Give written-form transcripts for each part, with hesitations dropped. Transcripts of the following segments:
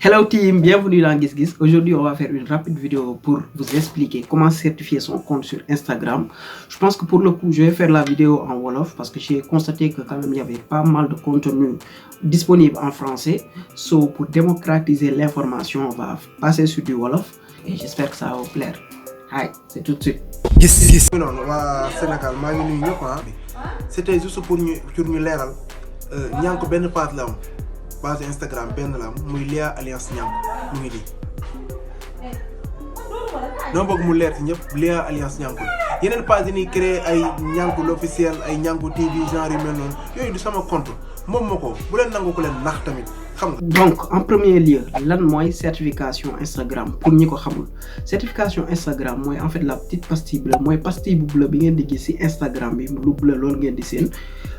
Hello team, bienvenue dans GisGis. Aujourd'hui, on va faire une rapide vidéo pour vous expliquer comment certifier son compte sur Instagram. Je pense que pour le coup, je vais faire la vidéo en Wolof parce que j'ai constaté que quand même il y avait pas mal de contenu disponible en français. So, pour démocratiser l'information, on va passer sur du Wolof et j'espère que ça va vous plaire. Hi, c'est tout de suite. GisGis. Non, waa Sénégal maa ngi nuyu ñëpp c'était juste pour ñu leeral ñànk benn page la am page Instagram benn la am muy Lia Alliance ñànk mu ngi nii non bëgg mu leer ci ñëpp Lia Alliance ñànk yeneen page yi ni créé ay ñànk l'officiel ay ñànk TV genre yu mel noonu yooyu du sama compte moom moo ko bu leen nangu ko leen nax tamit xam nga. Donc en premier lieu lan mooy certification Instagram pour ñi ko xamul certification Instagram mooy en fait la petite pastille bleue mooy pastille bu bleu bi ngeen di gis ci Instagram bi lu bleu loolu ngeen di seen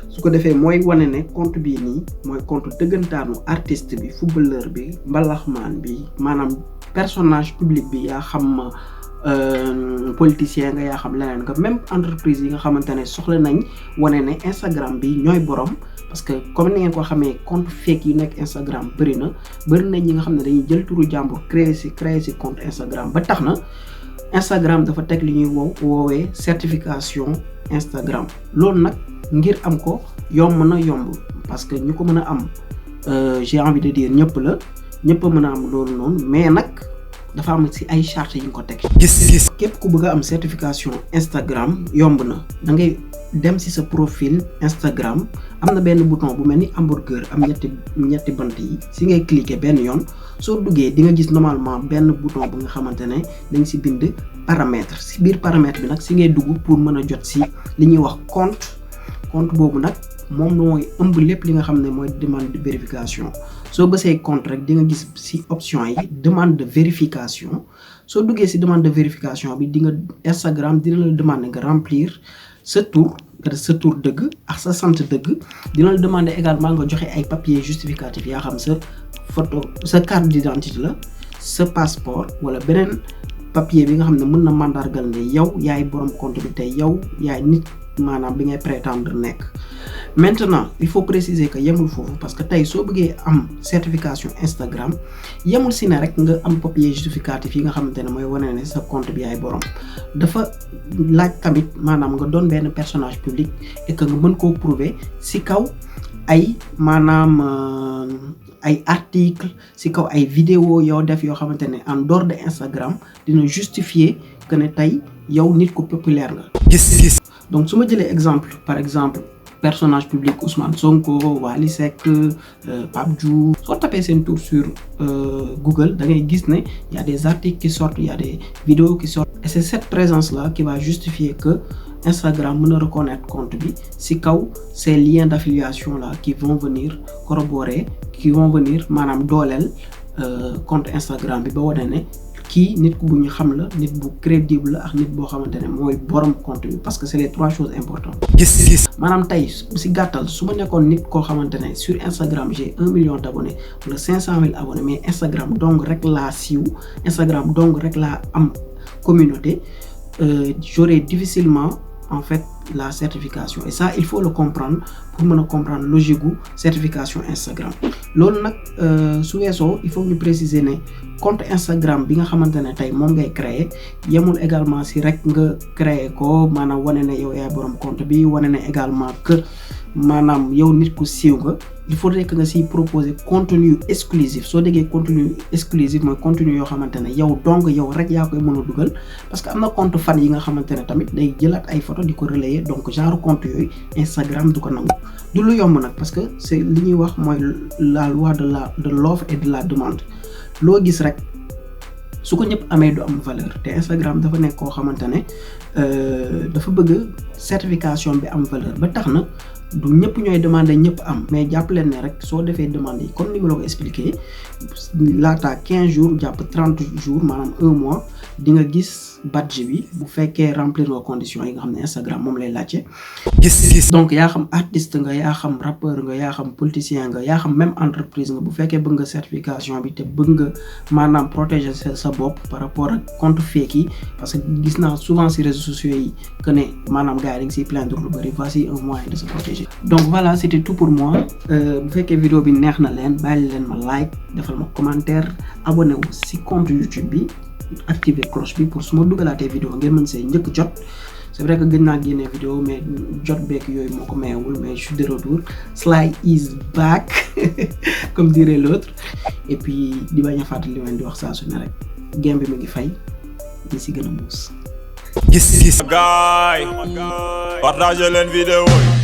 su ko defee mooy wane ne compte bii nii mooy compte dëggantaanu artiste bi footballeur bi mbalaxmaan bi maanaam personnage public bi yaa xam politicien nga yaa xam leneen nga même entreprise yi nga xamante ne soxla nañ wane ne Instagram bi ñooy borom parce que comme ni ngeen ko xamee compte fake yi nekk Instagram bëri nañ ñi nga xam ne dañuy jël turu jàmbur créer ci compte Instagram ba tax na Instagram dafa teg li ñuy woowee certification Instagram loolu nag ngir am ko yomb na yomb parce que ñu ko mën a am j'ai envie de dire ñëpp a mën a am loolu noonu mais nag dafa am ci ay chartes yi ñu ko teg. GisGis. képp ku bëgg a am certification Instagram yomb na da ngay dem ci sa profil Instagram am na benn bouton bu mel ni hamburger am ñetti bant yi ci ngay cliquer benn yoon soo duggee di nga gis normalement benn bouton bu nga xamante ne dañ ci bind paramètre ci biir paramètre bi nag ci ngay dugg pour mën a jot ci li ñuy wax compte boobu nag moom mooy ëmb lépp li nga xam ne mooy demande de vérification soo bësee compte rek di nga gis ci option yi demande de vérification soo duggee ci demande de vérification bi di nga Instagram dina la demander nga remplir sa tur dëgg ak sa sant dëgg dina la demander également nga joxe ay papiers justificatifs yaa xam sa photo sa carte d'identité la sa passeport wala beneen papier bi nga xam ne mën na mandargal ne yow yaay borom compte bi tey yow yaay nit maanaam bi ngay prétendre nekk. Maintenant il faut préciser que yemul foofu parce que tey soo bëggee am certification Instagram yemul si ne rek nga am papier justificatif yi nga xamante ne mooy wane ne sa compte bi yaay borom dafa laaj tamit maanaam nga doon benn personnage public et que nga mën koo prouver si kaw ay maanaam ay article si kaw ay vidéo yoo def yoo xamante ne en dehors de Instagram dina justifier que ne tey yow nit ku populaire nga. GisGis. Donc su ma jëlee par exemple personnage public Ousmane Sonko Wally Seck Pape Diouf soo tapé seen tour sur Google da ngay gis ne y a des articles qui sortent y a des vidéos qui sortent et c'est cette présence là qui va justifier que Instagram mën a reconnaître compte bi ci kaw ces liens d'affiliation là qui vont venir corroborer qui vont venir maanaam dooleel compte Instagram bi ba wane ne kii nit ku bu ñu xam la nit bu crédible la ak nit boo xamante ne mooy borom compte bi parce que c'est les trois choses importantes. GisGis. maanaam tey ci gàttal su ma nekkoon nit koo xamante ne sur Instagram j'ai 1 million d'abonnés wala 500 000 abonnés mais Instagram dong rek laa siiw Instagram dong rek laa am communauté j'aurais difficilement en fait la certification et ça il faut le comprendre pour mën a comprendre logique gu certification Instagram loolu nag su weesoo il faut ñu préciser ne compte Instagram bi nga xamante ne tey moom ngay créer yemul également si rek nga créer ko maanaam wane ne yow yaay borom compte bi wane ne également que maanaam yow nit ku siiw nga il faudrait que nga siy proposer contenu exclusif soo déggee contenu exclusif mooy contenu yoo xamante ne yow donc yow rek yaa koy mën a dugal parce que am na compte fan yi nga xamante ne tamit day jëlaat ay photo di ko relayer donc genre compte yooyu Instagram du ko nangu du lu yomb nag parce que c'est li ñuy wax mooy la loi de l'offre et de la demande loo gis rek su ko ñëpp amee du am valeur te Instagram dafa nekk koo xamante ne dafa bëgg certification bi am valeur ba tax na du ñëpp ñooy demander ñëpp am mais jàpp leen ne rek soo defee demande yi comme ni ma la ko expliqué laata 15 jours jàpp 30 jours maanaam 1 mois di nga gis badge bi bu fekkee remplir nga conditions yi nga xam ne Instagram moom lay laajte. GisGis. donc yaa xam artiste nga yaa xam rappeur nga yaa xam politicien nga yaa xam même entreprise nga bu fekkee bëgg nga certification bi te bëgg nga maanaam protéger sa bopp par rapport ak compte fake yi parce que gis naa souvent ci réseaux sociaux yi que ne maanaam gars yi dañ ciy plaindre lu bari voici un moyen de se protéger. protéger. Donc voilà, c'était tout pour moi. Bu fekkee vidéo bi neex na leen bàyyi leen ma like defal ma commentaire abonné wu si compte YouTube bi activer cloche bi pour su ma dugalaatee vidéo ngeen mën see njëkk jot. C'est vrai que gën naa génne vidéo mais jot beek yooyu moo ko mayewul mais je suis de retour. Sly is back comme dirait l'autre. Et puis di bañ a fàttali li leen di wax saa su ne rek game bi mi ngi fay di si gën a muus. Gis gaay partager leen vidéo yi